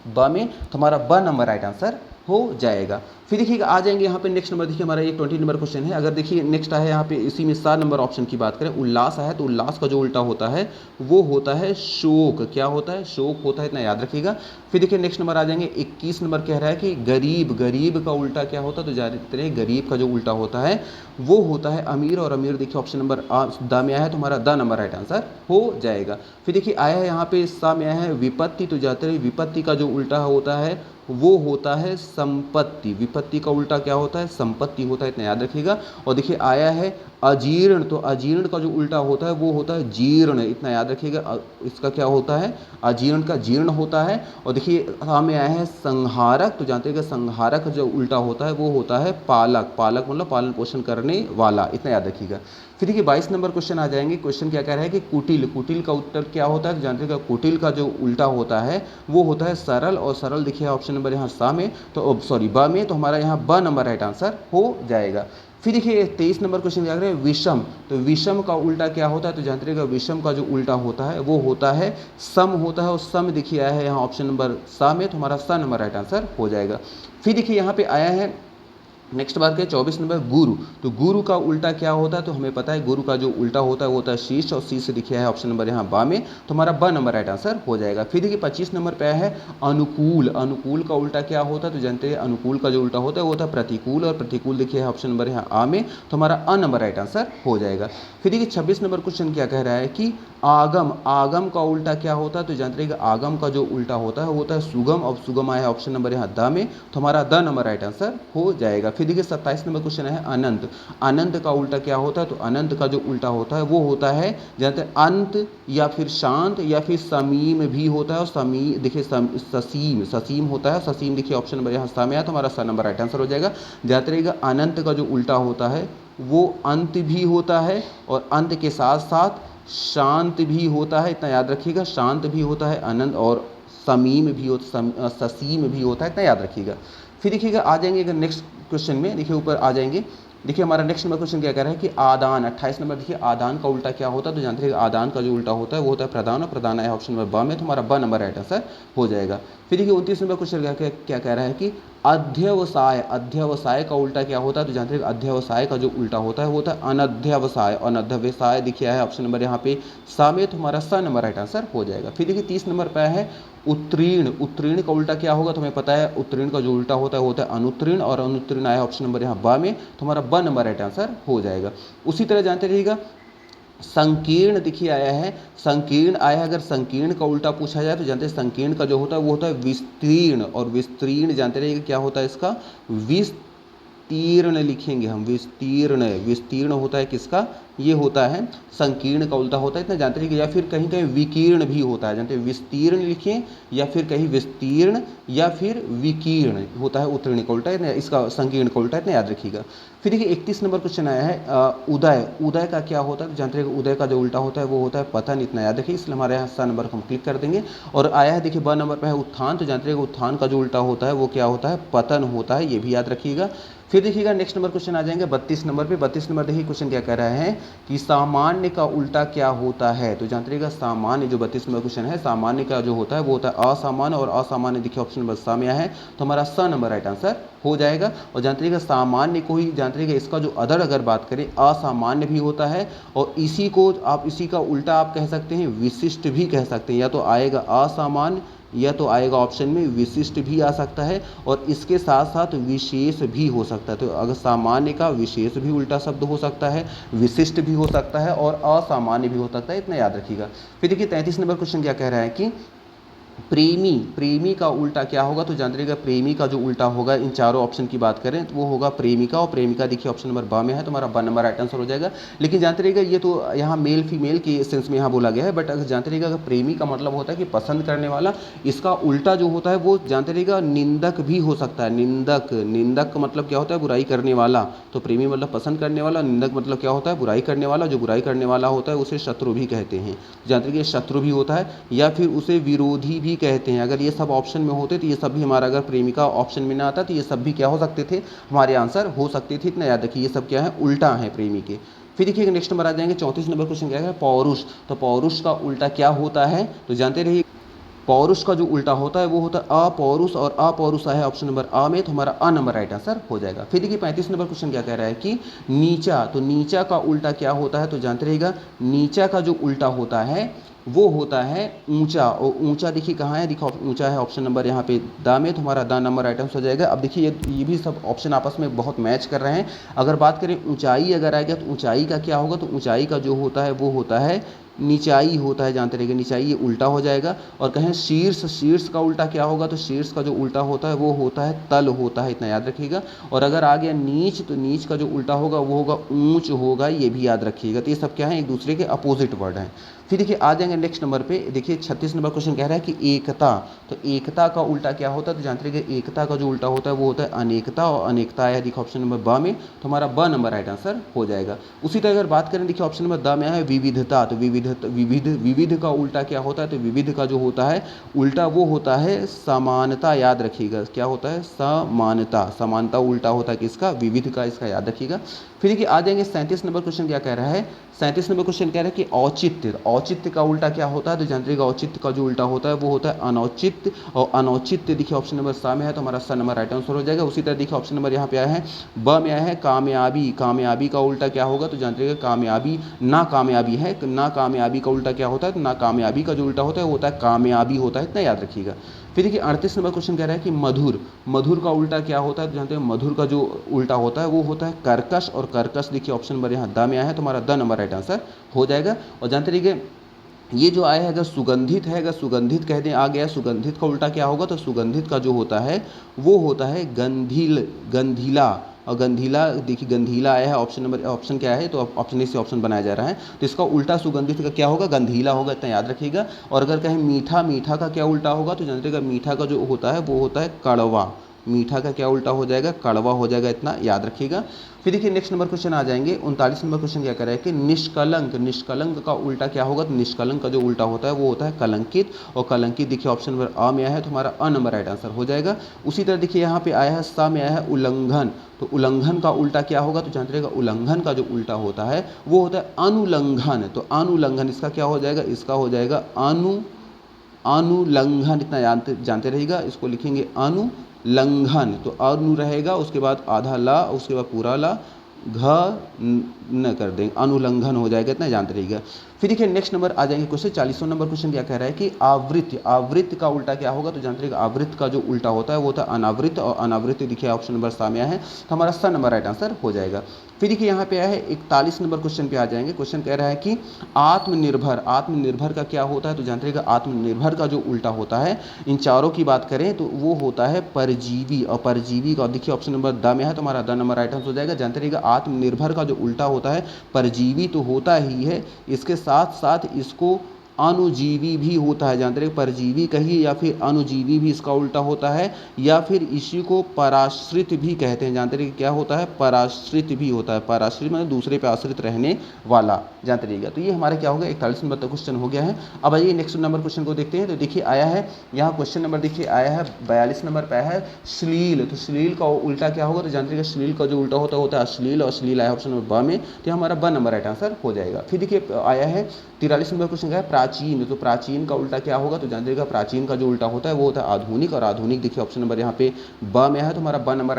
ब में, तो हमारा ब नंबर राइट आंसर हो जाएगा। फिर देखिएगा आ जाएंगे यहाँ पे नेक्स्ट नंबर। देखिए हमारा ये 20 नंबर क्वेश्चन है। अगर देखिए नेक्स्ट आया यहाँ पे इसी में 7 नंबर ऑप्शन की बात करें, उल्लास है। तो उल्लास का जो उल्टा होता है वो होता है शोक। क्या होता है? शोक होता है, इतना याद रखिएगा। फिर देखिए नेक्स्ट नंबर आ जाएंगे 21 नंबर कह रहा है कि गरीब। गरीब का उल्टा क्या होता है? तो जानते रहिए गरीब का जो उल्टा होता है वो होता है अमीर। और अमीर देखिए ऑप्शन नंबर द में आया है, तो हमारा द नंबर राइट आंसर हो जाएगा। फिर देखिए आया है यहाँ पे सा में आया है विपत्ति। तो जानते रहिए विपत्ति का जो उल्टा होता है वो होता है संपत्ति। विपत्ति का उल्टा क्या होता है? संपत्ति होता है, इतना याद रखिएगा। और देखिए आया है अजीर्ण। तो अजीर्ण का जो उल्टा होता है वो होता है जीर्ण, इतना याद रखिएगा। इसका क्या होता है? अजीर्ण का जीर्ण होता है। और देखिए हमें आया है संहारक। तो जानते हैं कि संहारक जो उल्टा होता है वो होता है पालक। पालक मतलब पालन पोषण करने वाला, इतना याद रखिएगा। फिर देखिए 22 नंबर क्वेश्चन आ जाएंगे। क्वेश्चन क्या कह रहा है कि कुटिल। कुटिल का उत्तर क्या होता है? तो जानते हैं कुटिल का जो उल्टा होता है वो होता है सरल। और सरल देखिए ऑप्शन नंबर यहाँ सा में, तो सॉरी ब में, तो हमारा यहाँ ब नंबर राइट आंसर हो जाएगा। फिर देखिए 23 नंबर क्वेश्चन क्या कह रहे हैं विषम। तो विषम का उल्टा क्या होता है? तो जानते रहिएगा विषम का जो उल्टा होता है वो होता है सम होता है। और सम देखिए आया है यहाँ ऑप्शन नंबर सा में, तो हमारा सा नंबर राइट आंसर हो जाएगा। फिर देखिए यहाँ पे आया है नेक्स्ट बात करें 24 नंबर गुरु। तो गुरु का उल्टा क्या होता है? तो हमें पता है गुरु का जो उल्टा होता है वो होता है शीश। और शीश दिखा है ऑप्शन नंबर यहाँ बा में, तो हमारा ब नंबर राइट आंसर हो जाएगा। फिर देखिए 25 नंबर पे है अनुकूल। अनुकूल का उल्टा क्या होता है? तो जानते हैं अनुकूल का जो उल्टा होता है वो होता है प्रतिकूल। और प्रतिकूल देखिए है ऑप्शन नंबर यहाँ आ में, तो हमारा अ नंबर राइट आंसर हो जाएगा। फिर देखिए 26 नंबर क्वेश्चन क्या कह रहा है कि आगम। आगम का उल्टा क्या होता है? तो जानते रहिएगा आगम का जो उल्टा होता है वो होता है सुगम। और सुगम आया ऑप्शन नंबर यहाँ द में, तो हमारा द नंबर राइट आंसर हो जाएगा। फिर देखिए 27 नंबर क्वेश्चन है अनंत। अनंत का उल्टा क्या होता है? तो अनंत का जो उल्टा होता है वो होता है जानते हैं अंत या फिर शांत या फिर समीम भी होता है। और समी देखिए ससीम, ससीम होता है। ससीम देखिए ऑप्शन नंबर यहाँ सा में आया, तो हमारा सा नंबर राइट आंसर हो जाएगा। जानते रहिएगा अनंत का जो उल्टा होता है वो अंत भी होता है और अंत के साथ साथ शांत भी होता है, इतना याद रखिएगा। शांत भी होता है अनंत, और समीम भी होता, ससीम भी होता है, इतना याद रखिएगा। फिर देखिएगा आ जाएंगे अगर नेक्स्ट क्वेश्चन में, देखिए ऊपर आ जाएंगे। देखिए हमारा नेक्स्ट नंबर क्वेश्चन क्या कह रहा है कि आदान। 28 नंबर देखिए आदान का उल्टा क्या होता है? तो जानते हैं आदान का जो उल्टा होता है वो होता है प्रदान। और प्रदान है ऑप्शन नंबर ब में, तो हमारा ब नंबर राइट आंसर हो जाएगा। फिर देखिए 29 नंबर क्वेश्चन क्या कह रहा है कि अध्यवसाय, अध्यवसाय का उल्टा क्या होता है? तो जानते हैं अध्यवसाय का जो उल्टा होता है वो होता है अनध्यवसाय। अनध्यवसाय देखिए है ऑप्शन नंबर यहाँ पे सा में, तो हमारा सा नंबर राइट आंसर हो जाएगा। फिर देखिए 30 नंबर पे है उत्तीर्ण। उत्तीर्ण का उल्टा क्या होगा? तो हमें पता है उत्तीर्ण का जो उल्टा होता है वो होता है अनुत्तीर्ण, और अनुत्तीर्ण आया ऑप्शन नंबर यहाँ बा में, तो हमारा ब नंबर राइट आंसर हो जाएगा। उसी तरह जानते रहिएगा संकीर्ण देखिए आया है, संकीर्ण आया है। अगर संकीर्ण का उल्टा पूछा जाए तो जानते हैं संकीर्ण का जो होता है वो होता है विस्तीर्ण, और विस्तीर्ण जानते रहिए क्या होता है इसका? विस्तीर्ण लिखेंगे हम, विस्तीर्ण। विस्तीर्ण होता है किसका? ये होता है संकीर्ण का उल्टा होता है, इतना जानते रहिए। या फिर कहीं कहीं विकीर्ण भी होता है, जानते हैं विस्तीर्ण लिखिए, या फिर कहीं विस्तीर्ण, या फिर विकीर्ण होता है उत्तीर्ण का उल्टा, इसका संकीर्ण का उल्टा, इतना याद रखिएगा। फिर देखिए 31 नंबर क्वेश्चन आया है उदय। उदय का क्या होता है? तो जानते रहिए उदय का जो उल्टा होता है वो होता है पतन, इतना याद रखिए, इसलिए हमारे यहाँ सा नंबर को हम क्लिक कर देंगे। और आया है देखिए ब नंबर पर है उत्थान, तो जानते रहिए उत्थान का जो उल्टा होता है वो क्या होता है? पतन होता है, ये भी याद रखिएगा। फिर देखिएगा नेक्स्ट नंबर क्वेश्चन आ जाएंगे 32 नंबर पे। 32 नंबर देखिए क्वेश्चन क्या कह रहा है कि सामान्य का उल्टा क्या होता है? तो जानते रहिएगा सामान्य, जो 32 नंबर क्वेश्चन है, सामान्य का जो होता है वो होता है असामान्य, और असामान्य देखिए ऑप्शन नंबर सा में है, तो हमारा स नंबर राइट आंसर हो जाएगा। और जानते रहिएगा सामान्य को ही जानते रहिएगा इसका जो अदर अगर बात करें असामान्य भी होता है, और इसी को आप इसी का उल्टा आप कह सकते हैं विशिष्ट भी कह सकते हैं, या तो आएगा असामान्य या तो आएगा ऑप्शन में विशिष्ट भी आ सकता है, और इसके साथ साथ विशेष भी हो सकता है। तो अगर सामान्य का विशेष भी उल्टा शब्द हो सकता है, विशिष्ट भी हो सकता है, और असामान्य भी हो सकता है, इतना याद रखिएगा। फिर देखिए 33 नंबर क्वेश्चन क्या कह रहा है कि प्रेमी, प्रेमी का उल्टा क्या होगा? तो जानते रहिएगा प्रेमी का जो उल्टा होगा, इन चारों ऑप्शन की बात करें तो वो होगा प्रेमिका, और प्रेमिका देखिए ऑप्शन नंबर ब में है, तो हमारा ब नंबर राइट आंसर हो जाएगा। लेकिन जानते रहिएगा ये तो यहाँ मेल फीमेल के सेंस में यहाँ बोला गया है, बट अगर जानते रहिएगा अगर प्रेमी का मतलब होता है कि पसंद करने वाला, इसका उल्टा जो होता है वो जानते रहिएगा निंदक भी हो सकता है। निंदक, निंदक का मतलब क्या होता है? बुराई करने वाला। तो प्रेमी मतलब पसंद करने वाला, निंदक मतलब क्या होता है? बुराई करने वाला। जो बुराई करने वाला होता है उसे शत्रु भी कहते हैं, जानते रहिए शत्रु भी होता है, या फिर उसे विरोधी भी कहते हैं। अगर ये सब ऑप्शन में होते तो ये सब भी हमारा, अगर प्रेमिका ऑप्शन में ना आता तो ये सब भी क्या हो सकते थे? हमारे आंसर हो सकते थे, इतना याद रखिए। ये सब क्या है? उल्टा है प्रेमी के। फिर देखिए नेक्स्ट नंबर आ जाएंगे 34 नंबर क्वेश्चन क्या है? पौरुष। तो पौरुष का उल्टा क्या होता है? तो जानते रहिए पौरुष का जो उल्टा होता है वो होता है अपौरुष, और अपौरुष है ऑप्शन नंबर आ में, तो हमारा अ नंबर राइट आंसर हो जाएगा। फिर देखिए 35 नंबर क्वेश्चन क्या कह रहा है कि नीचा। तो नीचा का उल्टा क्या होता है? तो जानते रहिएगा नीचा का जो उल्टा होता है वो होता है ऊंचा, और ऊंचा देखिए कहाँ है? देखो ऊंचा है ऑप्शन नंबर यहाँ पे दा में, तो हमारा दा नंबर आइटम हो जाएगा। अब देखिए ये भी सब ऑप्शन आपस में बहुत मैच कर रहे हैं। अगर बात करें ऊंचाई अगर आएगा तो ऊंचाई का क्या होगा? तो ऊंचाई का जो होता है वो होता है निचाई होता है, जानते रहिएगा निचाई, ये उल्टा हो जाएगा। और कहें शीर्ष, शीर्ष का उल्टा क्या होगा? तो शीर्ष का जो उल्टा होता है वो होता है तल होता है, इतना याद रखिएगा। और अगर आ गया नीच, तो नीच का जो उल्टा होगा वो होगा ऊंच होगा, ये भी याद रखिएगा। तो ये सब क्या है? एक दूसरे के अपोजिट वर्ड हैं। फिर देखिए आ जाएंगे नेक्स्ट नंबर पे। देखिए 36 नंबर क्वेश्चन कह रहा है कि एकता। तो एकता का उल्टा क्या होता है? तो जानते रहिएगा एकता का जो उल्टा होता है वो होता है अनेकता, और अनेकता आया देखिए ऑप्शन नंबर ब में, तो हमारा ब नंबर राइट आंसर हो जाएगा। उसी तरह अगर बात करें देखिए ऑप्शन नंबर द में है विविधता। तो विविध का उल्टा क्या होता है? तो विविध का जो होता है उल्टा वो होता है समानता, याद रखिएगा क्या होता है? समानता। समानता उल्टा होता है किसका? विविध का, इसका याद रखिएगा। फिर देखिए आ जाएंगे 37 नंबर क्वेश्चन क्या कह रहा है? 37 नंबर क्वेश्चन कह रहा है कि औचित्य। औचित्य का उल्टा क्या होता है? तो जानते रहिएगा औचित्य का जो उल्टा होता है वो होता है अनौचित्य, और अनौचित्य देखिए ऑप्शन नंबर सा में है, तो हमारा सा नंबर राइट आंसर हो जाएगा। उसी तरह देखिए ऑप्शन नंबर यहाँ पे आया है ब में आया है कामयाबी। कामयाबी का उल्टा क्या होगा? तो जानते रहिएगा कामयाबी ना कामयाबी है, ना कामयाबी का उल्टा क्या होता है? तो ना कामयाबी का जो उल्टा होता है वो होता है कामयाबी होता है, इतना याद रखिएगा। फिर देखिए 38 नंबर क्वेश्चन कह रहा है कि मधुर। मधुर का उल्टा क्या होता है? तो जानते हैं मधुर का जो उल्टा होता है वो होता है कर्कश, और कर्कश देखिए ऑप्शन नंबर यहाँ द में आया है, तो हमारा द नंबर राइट आंसर हो जाएगा। और जानते रहिए ये जो आया है अगर सुगंधित है, अगर सुगंधित कह दें आ गया, सुगंधित का उल्टा क्या होगा? तो सुगंधित का जो होता है वो होता है गंधील, गंधीला। और गंधीला देखिए गंधीला आया है ऑप्शन नंबर, ऑप्शन क्या है? तो ऑप्शन ए से ऑप्शन बनाया जा रहा है, तो इसका उल्टा सुगंधित का क्या होगा? गंधीला होगा, इतना याद रखिएगा। और अगर कहें मीठा, मीठा का क्या उल्टा होगा? तो जानते हैं मीठा का जो होता है वो होता है कड़वा। मीठा का क्या उल्टा हो जाएगा? कड़वा हो जाएगा, इतना याद रखिएगा। फिर देखिए नेक्स्ट नंबर क्वेश्चन आ जाएंगे 39 नंबर क्वेश्चन क्या कर रहा है कि निष्कलंक। निष्कलंक का उल्टा क्या होगा? तो निष्कलंक का जो उल्टा होता है वो होता है कलंकित, और कलंकित देखिए ऑप्शन नंबर अ में आया है, तो हमारा अ नंबर राइट आंसर हो जाएगा। उसी तरह देखिए यहाँ पे आया है सा में आया है उल्लंघन। तो उल्लंघन का उल्टा क्या होगा? तो जानते रहिएगा उल्लंघन का जो उल्टा होता है वो होता है अनुलंघन। तो अनुलंघन इसका क्या हो जाएगा? इसका हो जाएगा अनुलंघन, इतना जानते रहिएगा। इसको लिखेंगे लंघन, तो अनु रहेगा, उसके बाद आधा ला, उसके बाद पूरा ला, घ न कर देंगे, अनुलंघन हो जाएगा, इतना जानते रहिएगा। फिर देखिए नेक्स्ट नंबर आ जाएंगे क्वेश्चन 40वां नंबर क्वेश्चन क्या कह रहा है कि आवृत्ति, आवृत्ति का उल्टा क्या होगा, तो जानते रहिएगा आवृत्ति का जो उल्टा होता है वो होता है अनावृत्त, और अनावृत्ति देखिए ऑप्शन नंबर सामने है, तो हमारा स नंबर राइट आंसर हो जाएगा। फिर देखिए यहाँ पे आया है 41 नंबर क्वेश्चन पे आ जाएंगे। क्वेश्चन कह रहा है कि आत्मनिर्भर, आत्मनिर्भर का क्या होता है, तो जानते रहिएगा आत्मनिर्भर का जो उल्टा होता है, इन चारों की बात करें तो वो होता है परजीवी, और परजीवी का देखिए ऑप्शन नंबर द में है, तो हमारा द नंबर राइट आंसर हो जाएगा। जानते रहिएगा आत्मनिर्भर का जो उल्टा होता है परजीवी तो होता ही है, इसके साथ साथ इसको अणुजीवी भी होता है, जानते रहिए परजीवी कहिए या फिर अणुजीवी भी इसका उल्टा होता है, या फिर इसी को पराश्रित भी कहते हैं, जानते रहिए क्या होता है, पराश्रित भी होता है, पराश्रित मतलब दूसरे पे आश्रित रहने वाला, जानते रहिएगा। तो ये हमारे क्या होगा 41 नंबर तक क्वेश्चन हो गया है। अब आइए नेक्स्ट नंबर क्वेश्चन को देखते हैं। तो देखिए आया है यहाँ क्वेश्चन नंबर देखिए आया है 42 नंबर पे है श्लील, तो श्लील का उल्टा क्या होगा, तो जानते रहिएगा श्लील का जो उल्टा होता है अश्लील, और अश्लील आया ऑप्शन नंबर ब में, तो हमारा ब नंबर राइट आंसर हो जाएगा। फिर देखिए आया है 43 नंबर क्वेश्चन का है प्राचीन, तो प्राचीन का उल्टा क्या होगा, तो जानते रहिएगा प्राचीन का जो उल्टा होता है वो होता है आधुनिक, और आधुनिक देखिए ऑप्शन नंबर यहाँ पे ब में है, तो हमारा ब नंबर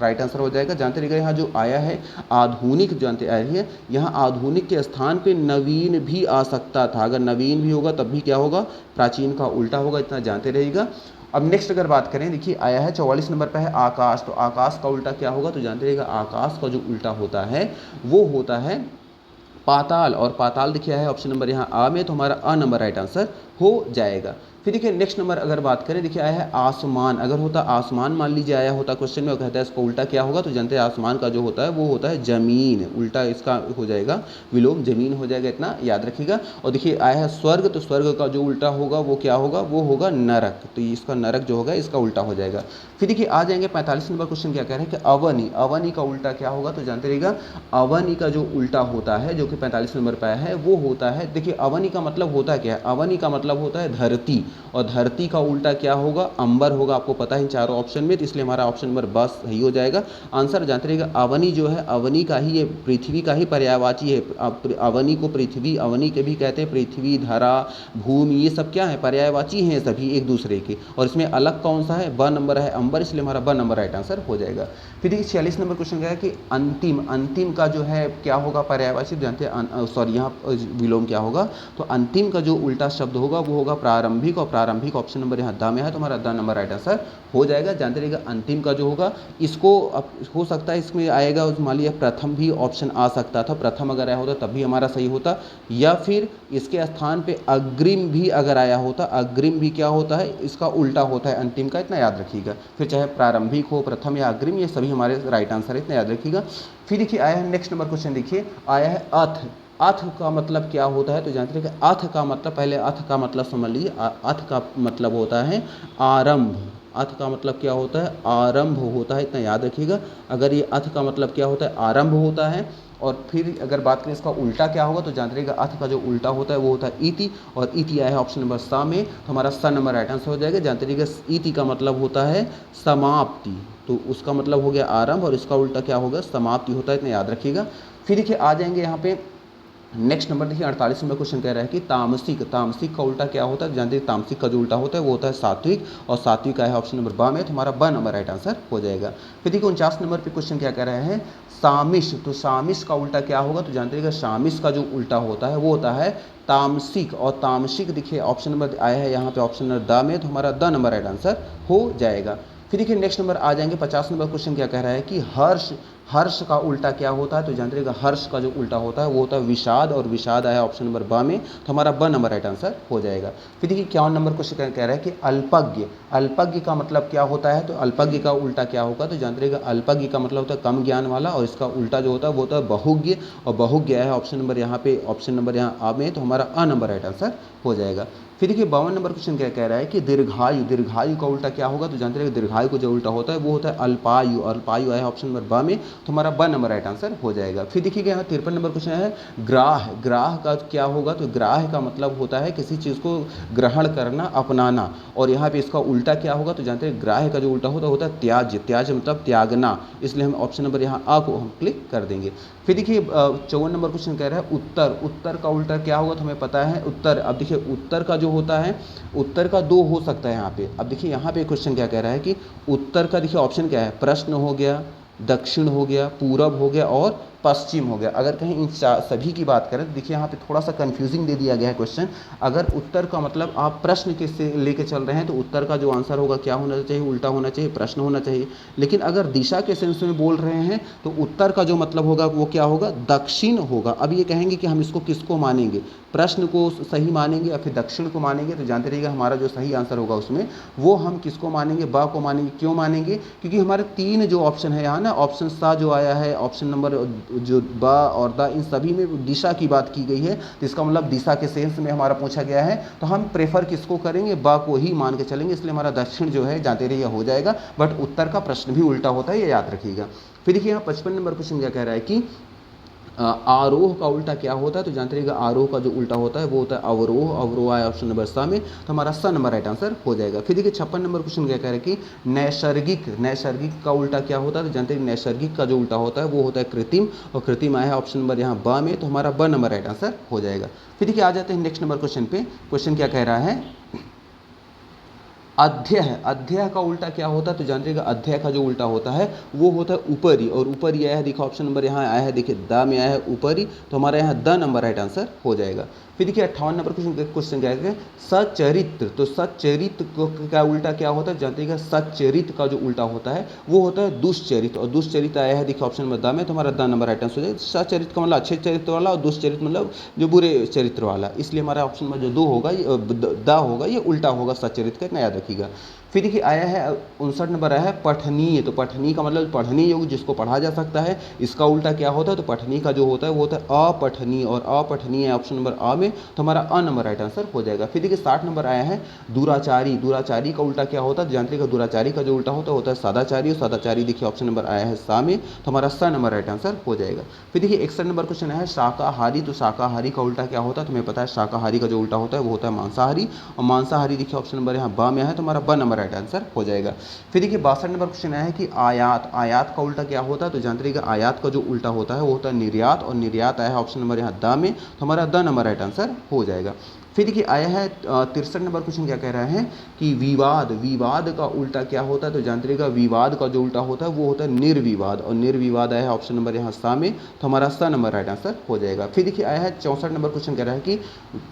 राइट आंसर हो जाएगा। जानते रहिएगा यहाँ जो आया है आधुनिक, जानते आइए यहाँ आधुनिक के स्थान पे नवीन भी आ सकता था, अगर नवीन भी होगा तब भी क्या होगा, प्राचीन का उल्टा होगा, इतना जानते रहिएगा। अब नेक्स्ट अगर बात करें, देखिए आया है 44 नंबर पर है आकाश, तो आकाश का उल्टा क्या होगा, तो जानते रहिएगा आकाश का जो उल्टा होता है वो होता है पाताल, और पाताल देखिए है ऑप्शन नंबर यहाँ आ में, तो हमारा अ नंबर राइट आंसर हो जाएगा। फिर देखिए नेक्स्ट नंबर अगर बात करें, देखिए आया है आसमान, अगर होता आसमान मान लीजिए आया होता क्वेश्चन में, वो कहता है इसका उल्टा क्या होगा, तो जानते हैं आसमान का जो होता है वो होता है जमीन, उल्टा इसका हो जाएगा विलोम जमीन हो जाएगा, इतना याद रखिएगा। और देखिए आया है स्वर्ग, तो स्वर्ग का जो उल्टा होगा वो क्या होगा, वो होगा नरक, तो इसका नरक जो होगा इसका उल्टा हो जाएगा। फिर देखिए आ जाएंगे 45 नंबर क्वेश्चन क्या कह रहे हैं कि अवनी, अवनी का उल्टा क्या होगा, तो जानते रहिएगा अवनी का जो उल्टा होता है जो कि 45 नंबर पर है वो होता है, देखिए अवनी का मतलब होता क्या है, अवनी का मतलब होता है धरती, और धरती का उल्टा क्या होगा, अंबर होगा, आपको पता है इन चारों ऑप्शन में, तो इसलिए हमारा ऑप्शन नंबर बस सही हो जाएगा आंसर। जानते रहिएगा अवनी जो है, अवनी का ही ये पृथ्वी का ही पर्यायवाची है, अवनी को पृथ्वी, अवनी के भी कहते हैं पृथ्वी, धरा, भूमि, ये सब क्या है पर्यायवाची हैं सभी एक दूसरे के, और इसमें अलग कौन सा है, ब नंबर है अंबर, इसलिए हमारा ब नंबर राइट आंसर हो जाएगा। फिर देखिए 46 नंबर क्वेश्चन क्या है कि अंतिम, अंतिम का जो है क्या होगा पर्यायवाची, जानते हैं सॉरी यहाँ विलोम क्या होगा, तो अंतिम का जो उल्टा शब्द होगा वो होगा प्रारंभिक, और प्रारंभिक ऑप्शन नंबर यहाँ द में है, तो हमारा द नंबर राइट आंसर हो जाएगा। जानते रहिएगा अंतिम का जो होगा इसको अब हो सकता है इसमें आएगा, मान लीजिए प्रथम भी ऑप्शन आ सकता था, प्रथम अगर आया होता तब भी हमारा सही होता, या फिर इसके स्थान पे अग्रिम भी अगर आया होता, अग्रिम भी क्या होता है इसका उल्टा होता है अंतिम का, इतना याद रखिएगा। फिर चाहे प्रारंभिक हो, प्रथम या अग्रिम, ये सभी हमारे राइट आंसर है, इतना याद रखिएगा। फिर देखिए आया है नेक्स्ट नंबर क्वेश्चन, देखिए आया है अथ, अथ का मतलब क्या होता है, तो जानते हैं कि अथ का मतलब, पहले अथ का मतलब समझ लीजिए, अथ का मतलब होता है आरंभ, अथ का मतलब क्या होता है आरंभ होता है, इतना याद रखिएगा। अगर ये अथ का मतलब क्या होता है आरंभ होता है, और फिर अगर बात करें इसका उल्टा क्या होगा, तो जानते रहिएगा अथ का जो उल्टा होता है वो होता है इति, और इति आया है ऑप्शन नंबर सा में, तो हमारा स नंबर राइट आंसर हो जाएगा। जानते रहिएगा इति का मतलब होता है समाप्ति, तो उसका मतलब हो गया आरंभ, और इसका उल्टा क्या होगा समाप्ति होता है, इतना याद रखिएगा। फिर देखिए आ जाएंगे यहाँ पे नेक्स्ट नंबर, देखिए 48 नंबर क्वेश्चन कह रहा है कि तामसिक, तामसिक का उल्टा क्या होता है, जानते हैं तामसिक का जो उल्टा होता है वो होता है सात्विक, और सात्विक आया है ऑप्शन नंबर ब में, तो हमारा ब नंबर राइट आंसर हो जाएगा। फिर देखिए 49 नंबर पे क्वेश्चन क्या कह रहे हैं सामिश, तो सामिश का उल्टा क्या होगा, तो जानते रहिएगा सामिश का जो उल्टा होता है वो होता है तामसिक, और तामसिक देखिए ऑप्शन नंबर आया है यहाँ पे ऑप्शन नंबर द में, तो हमारा द नंबर राइट आंसर हो जाएगा। फिर देखिए नेक्स्ट नंबर आ जाएंगे 50 नंबर क्वेश्चन क्या कह रहा है कि हर्ष, हर्ष का उल्टा क्या होता है, तो जानते रहिएगा हर्ष का जो उल्टा होता है वो होता है विषाद, और विषाद आया ऑप्शन नंबर ब में, तो हमारा ब नंबर राइट आंसर हो जाएगा। फिर देखिए 51 नंबर क्वेश्चन कह रहा है कि अल्पज्ञ, अल्पज्ञ का मतलब क्या होता है, तो अल्पज्ञ का उल्टा क्या होगा, तो जानते रहिएगा अल्पज्ञ का मतलब होता है कम ज्ञान वाला, और इसका उल्टा जो होता है वो होता है बहुज्ञ, और बहुज्ञ है ऑप्शन नंबर यहाँ पे, ऑप्शन नंबर यहाँ आ में, तो हमारा अ नंबर राइट आंसर हो जाएगा। फिर देखिए 52 नंबर क्वेश्चन क्या कह रहा है कि दीर्घायु, दीर्घायु का उल्टा क्या होगा, तो जानते रहिए दीर्घायु को जो उल्टा होता है वो होता है अल्पायु, अल्पायु आया ऑप्शन नंबर ब में, तो हमारा ब नंबर राइट आंसर हो जाएगा। फिर देखिए यहाँ 53 नंबर क्वेश्चन है ग्राह, ग्राह का क्या होगा, तो ग्राह का मतलब होता है किसी चीज़ को ग्रहण करना, अपनाना, और यहाँ पे इसका उल्टा क्या होगा, तो जानते हैं ग्राह का जो उल्टा होता है त्याज्य, त्याज्य मतलब त्यागना, इसलिए हम ऑप्शन नंबर यहाँ आ को हम क्लिक कर देंगे। फिर देखिए 54 नंबर क्वेश्चन कह रहा है उत्तर, उत्तर का उल्टा क्या होगा, तो हमें पता है उत्तर, अब देखिए उत्तर का जो होता है, उत्तर का 2 हो सकता है यहाँ पे। अब देखिए यहाँ पे क्वेश्चन क्या कह रहा है कि उत्तर का देखिए ऑप्शन क्या है, प्रश्न हो गया, दक्षिण हो गया, पूरब हो गया और पश्चिम हो गया। अगर कहीं इन सभी की बात करें तो देखिए यहाँ पे थोड़ा सा कंफ्यूजिंग दे दिया गया है क्वेश्चन। अगर उत्तर का मतलब आप प्रश्न के से लेके चल रहे हैं तो उत्तर का जो आंसर होगा क्या होना चाहिए, उल्टा होना चाहिए, प्रश्न होना चाहिए। लेकिन अगर दिशा के सेंस में बोल रहे हैं तो उत्तर का जो मतलब होगा वो क्या होगा, दक्षिण होगा। अब ये कहेंगे कि हम इसको किसको मानेंगे, प्रश्न को सही मानेंगे या फिर दक्षिण को मानेंगे, तो जानते रहिएगा हमारा जो सही आंसर होगा उसमें वो हम किसको मानेंगे, ब को मानेंगे। क्यों मानेंगे, क्योंकि हमारे 3 जो ऑप्शन है यहाँ ना, ऑप्शन सा जो आया है, ऑप्शन नंबर जो ब और द, इन सभी में दिशा की बात की गई है। तो इसका मतलब दिशा के सेंस में हमारा पूछा गया है, तो हम प्रेफर किसको करेंगे, ब को ही मान के चलेंगे। इसलिए हमारा दक्षिण जो है जानते रहिए हो जाएगा, बट उत्तर का प्रश्न भी उल्टा होता है, ये याद रखिएगा। फिर देखिए यहाँ 55 नंबर क्वेश्चन क्या कह रहा है कि आरोह का उल्टा क्या होता है, तो जानते रहिएगा आरोह का जो उल्टा होता है वो होता है अवरोह। अवरोह आया ऑप्शन नंबर सा में, तो हमारा स नंबर राइट आंसर हो जाएगा। फिर देखिए 56 नंबर क्वेश्चन क्या कह रहा है कि नैसर्गिक, नैसर्गिक का उल्टा क्या होता है, तो जानते हैं नैसर्गिक का जो उल्टा होता है वो होता है कृत्रिम, और कृत्रिम आया है ऑप्शन नंबर यहाँ ब में, तो हमारा ब नंबर राइट आंसर हो जाएगा। फिर देखिए आ जाते हैं नेक्स्ट नंबर क्वेश्चन पे। क्वेश्चन क्या कह रहा है, अध्यय, अध्यय का उल्टा क्या होता है, तो जानते अध्यय का जो उल्टा होता है वो होता है ऊपरी, और ऊपरी आया है देखो ऑप्शन नंबर यहाँ आया है, देखिए द में आया है ऊपरी, तो हमारा यहाँ द नंबर राइट आंसर हो जाएगा। फिर देखिए 58 नंबर क्वेश्चन क्या है, सचरित्र, तो सचरित्र का उल्टा क्या होता है, जानते हैं सचरित्र का जो उल्टा होता है वो होता है दुष्चरित्र, और दुष्चरित्र आया है देखिए ऑप्शन नंबर द में, तो हमारा द नंबर राइट आंसर हो जाएगा। सचरित्र का मतलब अच्छे चरित्र वाला, और दुष्चरित्र मतलब जो बुरे चरित्र वाला, इसलिए हमारा ऑप्शन में जो 2 होगा द होगा, ये उल्टा होगा सचरित्र का, याद रखिएगा। फिर देखिए आया है 59 नंबर आया है पठनीय, तो पठनीय का मतलब पठनीय योग जिसको पढ़ा जा सकता है, इसका उल्टा क्या होता है, तो पठनीय का जो होता है वो होता है अपठनीय, और अपठनीय ऑप्शन नंबर आ में, तो हमारा अ नंबर राइट आंसर हो जाएगा। फिर देखिए 60 नंबर आया है दुराचारी, दुराचारी का उल्टा क्या होता है, जानते हैं दुराचारी का जो उल्टा होता है सदाचारी, और सदाचारी देखिए ऑप्शन नंबर आया है सा में, तो हमारा स नंबर राइट आंसर हो जाएगा। फिर देखिए 61 नंबर क्वेश्चन है शाकाहारी, तो शाकाहारी का उल्टा क्या होता है, तुम्हें पता है शाकाहारी का जो उल्टा होता है वो होता है मांसाहारी, और मांसाहारी देखिए ऑप्शन नंबर यहाँ ब में है, तो हमारा ब नंबर राइट आंसर हो जाएगा। फिर देखिए 62 नंबर क्वेश्चन आया है कि आयात, आयात का उल्टा क्या होता है, तो जानते रहिएगा आयात का जो उल्टा होता है वो होता है निर्यात, और निर्यात आया है ऑप्शन नंबर यहाँ द में, तो हमारा द नंबर राइट आंसर हो जाएगा। फिर देखिए आया है 63 नंबर क्वेश्चन क्या कह रहा है कि विवाद, विवाद का उल्टा क्या होता है, तो जानते रहिएगा विवाद का जो उल्टा होता है वो होता है निर्विवाद, और निर्विवाद आया है ऑप्शन नंबर यहाँ सा में, तो हमारा स नंबर राइट आंसर हो जाएगा। फिर देखिए आया है 64 नंबर क्वेश्चन कह रहा है कि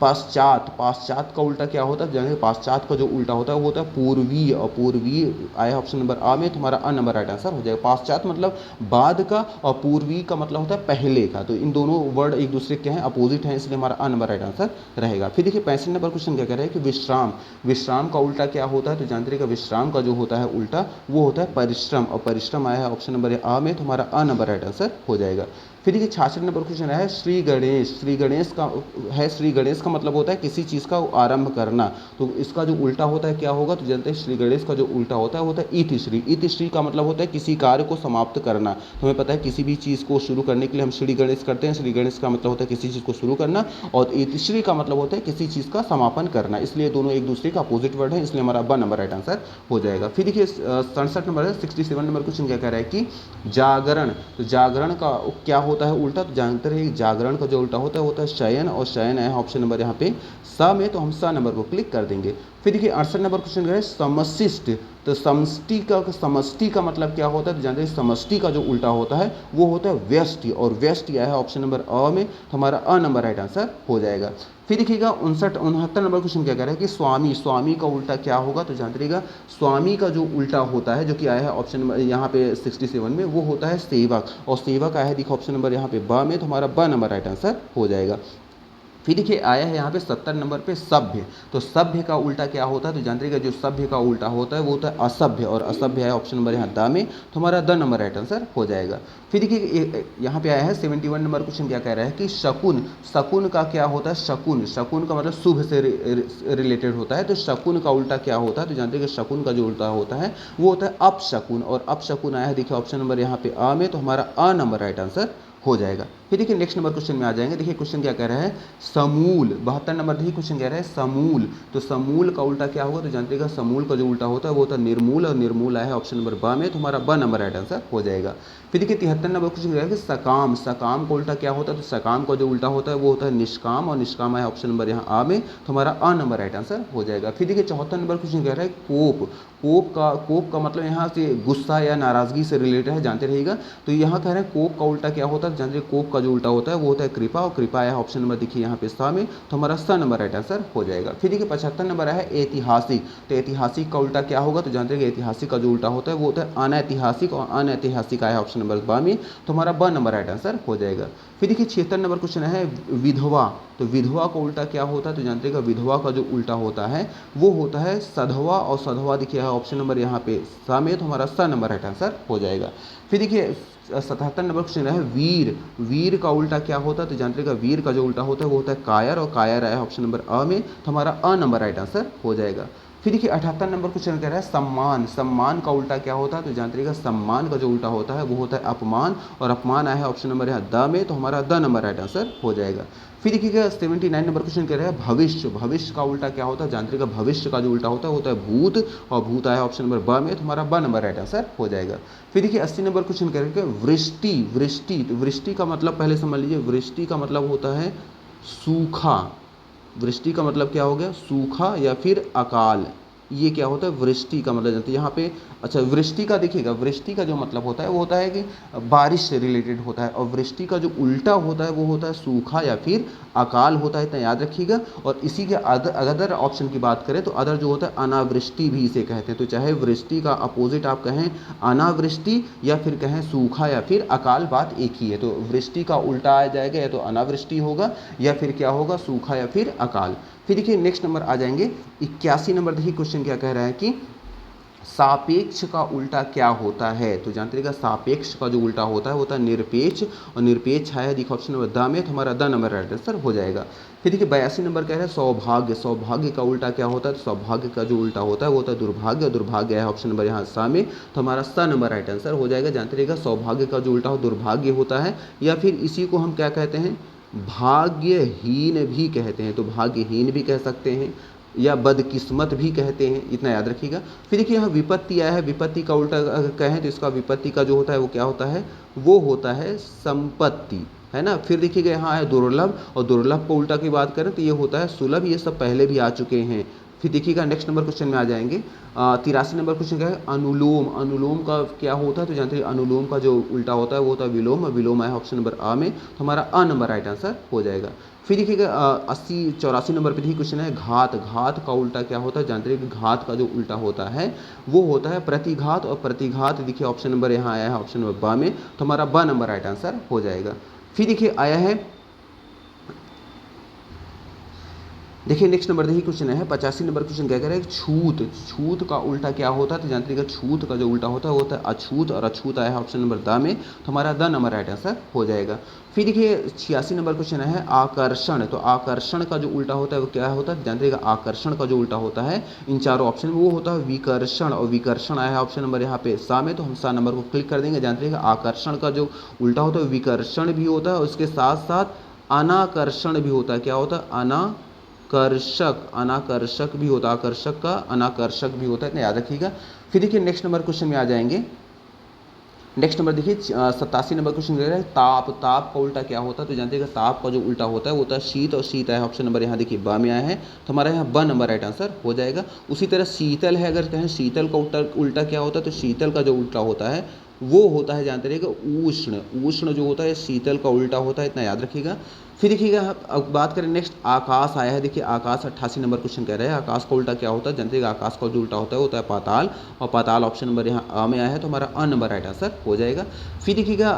पाश्चात, पाश्चात का उल्टा क्या होता है, जानते पाश्चात का जो उल्टा होता है वो होता है पूर्वीय, और पूर्वीय आया ऑप्शन नंबर आ में, तो हमारा अ नंबर राइट आंसर हो जाएगा। पाश्चात मतलब बाद का, और पूर्वी का मतलब होता है पहले का, तो इन दोनों वर्ड एक दूसरे के हैं, अपोजिट हैं, इसलिए हमारा अ नंबर राइट आंसर रहेगा। फिर देखिए 65 नंबर क्वेश्चन क्या कह रहा है कि विश्राम, विश्राम का उल्टा क्या होता है, तो जानते रहिएगा विश्राम का जो होता है उल्टा वो होता है परिश्रम, और परिश्रम आया है ऑप्शन नंबर आ में, तो हमारा अ नंबर राइट आंसर हो जाएगा। फिर देखिए 66 नंबर क्वेश्चन है श्री गणेश, श्री गणेश का है, श्री गणेश का मतलब होता है किसी चीज़ का आरंभ करना, तो इसका जो उल्टा होता है क्या होगा, तो जानते हैं श्री गणेश का जो उल्टा होता है वो होता है इतिश्री, इतिश्री का मतलब होता है किसी कार्य को समाप्त करना, तो हमें पता है किसी भी चीज़ को शुरू करने के लिए हम श्री गणेश करते हैं, श्री गणेश का मतलब होता है किसी चीज़ को शुरू करना, और इतिश्री का मतलब होता है किसी चीज़ का समापन करना, इसलिए दोनों एक दूसरे का अपोजिट वर्ड है, इसलिए हमारा ब नंबर राइट आंसर हो जाएगा। फिर देखिए 67 नंबर है 67 नंबर क्वेश्चन क्या कह रहा है कि जागरण, तो जागरण का क्या होता है उल्टा, तो जानते रहिए जागरण का जो उल्टा होता है वो होता है शयन, और शयन है ऑप्शन नंबर यहाँ पे स में, तो हम स नंबर को क्लिक कर देंगे। फिर देखिए 68 नंबर क्वेश्चन है समशिष्ट, तो समष्टि का मतलब क्या होता है, तो जानते हैं समष्टि का जो उल्टा होता है वो होता है व्यष्टि, और व्यष्टि आया है ऑप्शन नंबर अ में, तो हमारा अ नंबर राइट आंसर हो जाएगा। फिर देखिएगा 69 नंबर क्वेश्चन क्या कह रहा है कि स्वामी, स्वामी का उल्टा क्या होगा, तो जानते रहिएगा स्वामी का जो उल्टा होता है जो कि आया है ऑप्शन नंबर यहाँ पे 67 में, वो होता है सेवक, और सेवक आया है देखो ऑप्शन नंबर यहाँ पे ब में, तो हमारा ब नंबर राइट आंसर हो जाएगा। फिर देखिए आया है यहाँ पे 70 नंबर पे सभ्य, तो सभ्य का उल्टा क्या होता है, तो जानते रहिएगा जो सभ्य का उल्टा होता है वो होता है असभ्य, और असभ्य है ऑप्शन नंबर यहाँ द में, तो हमारा द नंबर राइट आंसर हो जाएगा। फिर देखिए यहाँ पे आया है 71 नंबर क्वेश्चन क्या कह रहा है कि शकुन, शकुन का क्या होता है, शकुन, शकुन का मतलब शुभ से रिलेटेड होता है, तो शकुन का उल्टा क्या होता है, तो जानते हैं कि शकुन का जो उल्टा होता है वो होता है अपशकुन, और अपशकुन आया है देखिए ऑप्शन नंबर यहाँ पे आ में, तो हमारा अ नंबर राइट आंसर हो जाएगा। फिर देखिए नेक्स्ट नंबर क्वेश्चन में आ जाएंगे। देखिए क्वेश्चन क्या कह रहा है, समूल, 72 नंबर देखिए क्वेश्चन कह रहा है समूल। तो समूल का उल्टा क्या होगा, तो जानते हैं समूल का जो उल्टा होता है वो होता है निर्मूल, और निर्मूल आया है ऑप्शन नंबर ब में, तो हमारा ब नंबर राइट आंसर हो जाएगा। फिर देखिए 73 नंबर क्वेश्चन कह रहा है कि सकाम, सकाम का उल्टा क्या होता है, तो सकाम का जो उल्टा होता है वो होता है निष्काम, और निष्काम आया ऑप्शन नंबर यहाँ आ में, तो हमारा अ नंबर राइट आंसर हो जाएगा। फिर देखिए 74 नंबर क्वेश्चन कह रहा है कोप, कोप का मतलब यहाँ से गुस्सा या नाराजगी से रिलेटेड है, जानते रहिएगा। तो यहाँ कह रहे हैं कोप का उल्टा क्या होता है, जानते हैं कोप का जो उल्टा होता है वो होता है कृपा, और कृपा आया ऑप्शन नंबर देखिए यहाँ पे सा में, तो हमारा स नंबर राइट आंसर हो जाएगा। फिर देखिए 75 नंबर है ऐतिहासिक। तो ऐतिहासिक का उल्टा क्या होगा, तो जानते हैं कि ऐतिहासिक का जो उल्टा होता है वो होता है अनैतिहासिक, और अनैतिहासिक आया ऑप्शन नंबर ब में, तो हमारा ब नंबर राइट आंसर हो जाएगा। फिर देखिए 76 नंबर क्वेश्चन है विधवा। तो विधवा का उल्टा क्या होता है, तो जानते हैं विधवा का जो उल्टा होता है वो होता है सधवा, और सधवा देखिए ऑप्शन नंबर यहाँ पे सा में, तो हमारा स नंबर राइट आंसर हो जाएगा। फिर देखिए 77 नंबर क्वेश्चन है वीर, वीर का उल्टा क्या होता है, तो जानते हैं वीर का जो उल्टा होता है वो होता है कायर, और कायर आया ऑप्शन नंबर अ में, तो हमारा अ नंबर राइट आंसर हो जाएगा। फिर देखिए 78 नंबर क्वेश्चन कह रहा है सम्मान, सम्मान का उल्टा क्या होता है, तो जानते रहिएगा सम्मान का जो उल्टा होता है वो होता है अपमान, और अपमान आया है ऑप्शन नंबर यहाँ द में, तो हमारा द नंबर राइट आंसर हो जाएगा। फिर देखिएगा 79 नंबर क्वेश्चन कह रहा है भविष्य, भविष्य का उल्टा क्या होता है, जानते रहिएगा भविष्य का जो उल्टा होता है वो होता है भूत, और भूत आया ऑप्शन नंबर ब में, तो हमारा ब नंबर राइट आंसर हो जाएगा। फिर देखिए 80 नंबर क्वेश्चन कह रहे हैं वृष्टि, वृष्टि, तो वृष्टि का मतलब पहले समझ लीजिए, वृष्टि का मतलब होता है सूखा, वृष्टि का मतलब क्या हो गया, सूखा या फिर अकाल, ये क्या होता है वृष्टि का मतलब जानते हैं यहाँ पे। अच्छा वृष्टि का देखिएगा, वृष्टि का जो मतलब होता है वो होता है कि बारिश से रिलेटेड होता है, और वृष्टि का जो उल्टा होता है वो होता है सूखा या फिर अकाल होता है, इतना याद रखिएगा। और इसी के अदर ऑप्शन की बात करें तो अदर जो होता है अनावृष्टि भी इसे कहते हैं। तो चाहे वृष्टि का अपोजिट आप कहें अनावृष्टि, या फिर कहें सूखा या फिर अकाल, बात एक ही है। तो वृष्टि का उल्टा आ जाएगा, या तो अनावृष्टि होगा या फिर क्या होगा सूखा या फिर अकाल। फिर देखिए नेक्स्ट नंबर आ जाएंगे 81 नंबर। देखिए क्वेश्चन क्या कह रहा है कि सापेक्ष का उल्टा क्या होता है, तो जानते रहिएगा सापेक्ष का जो उल्टा होता है वो होता है निरपेक्ष, और निरपेक्ष है देखिए ऑप्शन नंबर द में, तो हमारा द नंबर राइट आंसर हो जाएगा। फिर देखिए 82 नंबर कह रहा है सौभाग्य, सौभाग्य का उल्टा क्या होता है, तो सौभाग्य का जो उल्टा होता है वो होता है दुर्भाग्य, और दुर्भाग्य है ऑप्शन नंबर यहाँ सा में, तो हमारा स नंबर राइट आंसर हो जाएगा। जानते रहिएगा सौभाग्य का जो उल्टा हो दुर्भाग्य होता है, या फिर इसी को हम क्या कहते हैं भाग्यहीन भी कहते हैं, तो भाग्यहीन भी कह सकते हैं, या बदकिस्मत भी कहते हैं, इतना याद रखिएगा। फिर देखिए यहाँ विपत्ति आया है, विपत्ति का उल्टा अगर कहें तो इसका विपत्ति का जो होता है वो क्या होता है, वो होता है संपत्ति, है ना। फिर देखिएगा यहाँ है दुर्लभ, और दुर्लभ का उल्टा की बात करें तो ये होता है सुलभ, ये सब पहले भी आ चुके हैं। फिर देखिएगा नेक्स्ट नंबर क्वेश्चन में आ जाएंगे 83 नंबर क्वेश्चन क्या है अनुलोम, अनुलोम का क्या होता है, तो जानते हैं अनुलोम का जो उल्टा होता है वो होता है विलोम, और विलोम आया ऑप्शन नंबर आ में, तो हमारा अ नंबर राइट आंसर हो जाएगा। फिर देखिएगा 84 नंबर पे ही क्वेश्चन है घात, घात का उल्टा क्या होता है, जानते हैं कि घात का जो उल्टा होता है वो होता है प्रतिघात, और प्रतिघात देखिए ऑप्शन नंबर यहाँ आया है ऑप्शन नंबर ब में, तो हमारा ब नंबर राइट आंसर हो जाएगा। फिर देखिए आया है, देखिए नेक्स्ट नंबर देखिए क्वेश्चन है 85 नंबर क्वेश्चन क्या कह रहा है छूत, छूत का उल्टा क्या होता है, तो जानते हैं छूत का जो उल्टा होता है वो होता है अछूत, और अछूत आया है ऑप्शन नंबर द में, तो हमारा द नंबर राइट आंसर हो जाएगा। फिर देखिए 86 नंबर क्वेश्चन है आकर्षण, तो आकर्षण का जो उल्टा होता है वो क्या होता है, जानते हैं आकर्षण का जो उल्टा होता है इन चारों ऑप्शन में वो होता है विकर्षण, और विकर्षण आया है ऑप्शन नंबर यहाँ पे सा में, तो हम सा नंबर को क्लिक कर देंगे। जानते हैं आकर्षण का जो उल्टा होता है विकर्षण भी होता है, और उसके साथ साथ अनाकर्षण भी होता है, क्या होता है अनाकर्षक, अनाकर्षक भी होता है, आकर्षक का अनाकर्षक भी होता है, इतना याद रखिएगा। फिर देखिए नेक्स्ट नंबर क्वेश्चन में आ जाएंगे। नेक्स्ट नंबर देखिए 87 नंबर क्वेश्चन दे रहा है ताप, ताप का उल्टा क्या होता है, तो जानते हैं ताप का जो उल्टा होता है वो होता है शीत, और शीत है ऑप्शन नंबर यहाँ देखिए ब में आया है, तो हमारा यहाँ ब नंबर राइट आंसर हो जाएगा। उसी तरह शीतल है, अगर कहें शीतल का उल्टा क्या होता है, तो शीतल का जो उल्टा होता है वो होता है जानते रहिएगा उष्ण, उष्ण जो होता है शीतल का उल्टा होता है, इतना याद रखिएगा। फिर देखिएगा अब बात करें नेक्स्ट आकाश आया है, देखिए आकाश 88 नंबर क्वेश्चन कह रहे हैं आकाश का उल्टा क्या होता है, जानते हैं आकाश का जो उल्टा होता है वो होता है पाताल, और पाताल ऑप्शन नंबर यहाँ आ में आया है, तो हमारा अ नंबर राइट आंसर हो जाएगा। फिर देखिएगा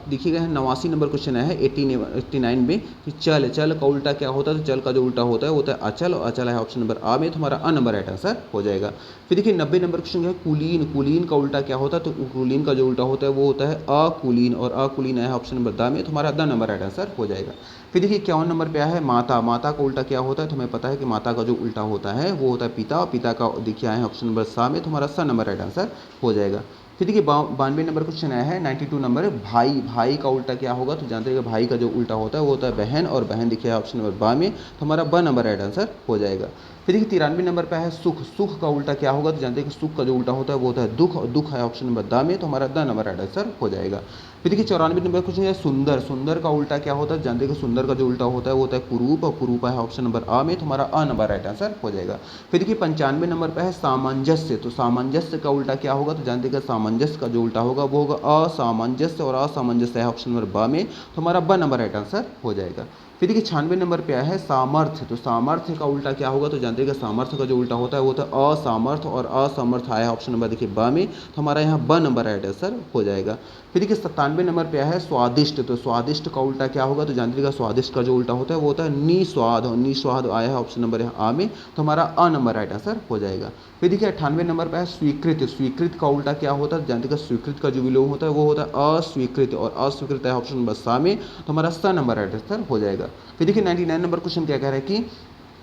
89 नंबर क्वेश्चन है 89 में कि चल, चल का उल्टा क्या होता है, तो चल का जो उल्टा होता है वो होता है अचल, और अचल है ऑप्शन नंबर आ में, तो हमारा अ नंबर राइट आंसर हो जाएगा। फिर देखिए 90 नंबर क्वेश्चन है कुलीन, कुलीन का उल्टा क्या होता है, तो कुलीन का जो उल्टा होता है वो होता है अकुलीन, और अकुलीन आया ऑप्शन नंबर द में, तो हमारा द नंबर राइट आंसर हो जाएगा। फिर देखिए 51 नंबर पे आया है माता, माता का उल्टा क्या होता है, तो हमें पता है कि माता का जो उल्टा होता है वो होता है पिता, और पिता का देखिए आया है ऑप्शन नंबर सा में, तो हमारा स नंबर राइट आंसर हो जाएगा। फिर देखिए 92 नंबर क्वेश्चन आया है, 92 नंबर है भाई। भाई का उल्टा क्या होगा, तो जानते हैं कि भाई का जो उल्टा होता है वो होता है बहन, और बहन देखिए ऑप्शन नंबर बा में, तो हमारा ब नंबर राइट आंसर हो जाएगा। फिर देखिए 93 नंबर पे है सुख। सुख का उल्टा क्या होगा, तो जानते हैं कि सुख का जो उल्टा होता है वो होता है दुख, और दुख है ऑप्शन नंबर द में, तो हमारा द नंबर राइट आंसर हो जाएगा। फिर देखिए 94 नंबर क्वेश्चन है सुंदर। सुंदर का उल्टा क्या होता है, जानते हैं कि सुंदर का जो उल्टा होता है वो होता है कुरूप, और कुरूप है ऑप्शन नंबर आ में, तो हमारा अ नंबर राइट आंसर हो जाएगा। फिर देखिए 95 नंबर पे है सामंजस्य। तो सामंजस्य का उल्टा क्या होगा, तो जानते हैं कि सामंजस्य का जो उल्टा होगा वो होगा असामंजस्य, और असामंजस्य है ऑप्शन नंबर बा में, तो हमारा ब नंबर राइट आंसर हो जाएगा। फिर देखिए 96 नंबर पे आया है सामर्थ्य। तो सामर्थ्य का उल्टा क्या होगा, तो जानते हैं कि सामर्थ्य का जो उल्टा होता है वो होता है असमर्थ, और असमर्थ आया ऑप्शन नंबर देखिए बा में, तो हमारा यहाँ ब नंबर राइट आंसर हो जाएगा। फिर देखिए 97 नंबर पे आया है स्वादिष्ट। तो स्वादिष्ट का उल्टा क्या होगा, तो जानते हैं कि स्वादिष्ट का जो उल्टा होता है वो होता है निस्वाद, और निस्वाद आया है ऑप्शन नंबर यहाँ आ में, तो हमारा अ नंबर राइट आंसर हो जाएगा। फिर देखिए 98 नंबर पे है स्वीकृत। स्वीकृत का उल्टा क्या होता है, जानते हैं कि स्वीकृत का जो विलोम होता है वो होता है अस्वीकृत, और अस्वीकृत है ऑप्शन नंबर सा में, तो हमारा स नंबर राइट आंसर हो जाएगा। फिर देखिए 99 नंबर क्वेश्चन क्या कह रहा है कि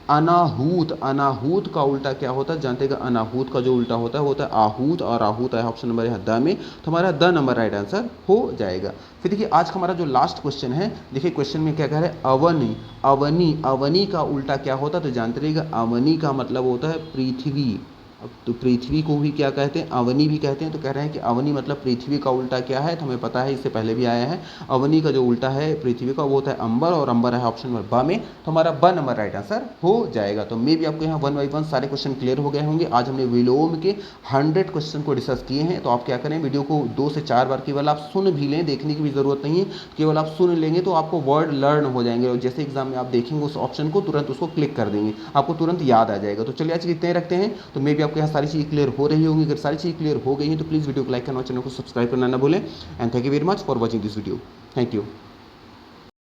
अनाहूत। अनाहूत का उल्टा क्या होता है, जानते हैं कि अनाहूत का जो उल्टा होता है वो होता है आहूत, और आहूत है ऑप्शन नंबर यहाँ द में, तो हमारा द नंबर राइट आंसर हो जाएगा। फिर देखिए आज का हमारा जो लास्ट क्वेश्चन है, देखिए क्वेश्चन में क्या कह रहे हैं अवनी। अवनी, अवनी का उल्टा क्या होता है, तो जानते रहिएगा अवनी का मतलब होता है पृथ्वी। अब तो पृथ्वी को भी क्या कहते हैं, अवनी भी कहते हैं। तो कह रहे हैं कि अवनी मतलब पृथ्वी का उल्टा क्या है, तो हमें पता है, इससे पहले भी आया है। अवनी का जो उल्टा है पृथ्वी का वो होता है अंबर, और अंबर है ऑप्शन नंबर बा में, तो हमारा ब नंबर राइट आंसर हो जाएगा। तो मे भी आपको यहाँ 1 बाई 1 सारे क्वेश्चन क्लियर हो गए होंगे। आज हमने विलोम के 100 क्वेश्चन को डिस्कस किए हैं। तो आप क्या करें, वीडियो को 2 से 4 बार केवल आप सुन भी लें, देखने की भी जरूरत नहीं है, केवल आप सुन लेंगे तो आपको वर्ड लर्न हो जाएंगे, और जैसे एग्जाम में आप देखेंगे उस ऑप्शन को तुरंत उसको क्लिक कर देंगे, आपको तुरंत याद आ जाएगा। तो चलिए आज इतने रखते हैं। तो मे भी आपको यहाँ सारी चीज़ क्लियर हो रही होंगी। अगर सारी चीज़ क्लियर हो गई हैं तो प्लीज़ वीडियो को लाइक करना और चैनल को सब्सक्राइब करना ना भूलें। And thank you very much for watching this video. Thank you.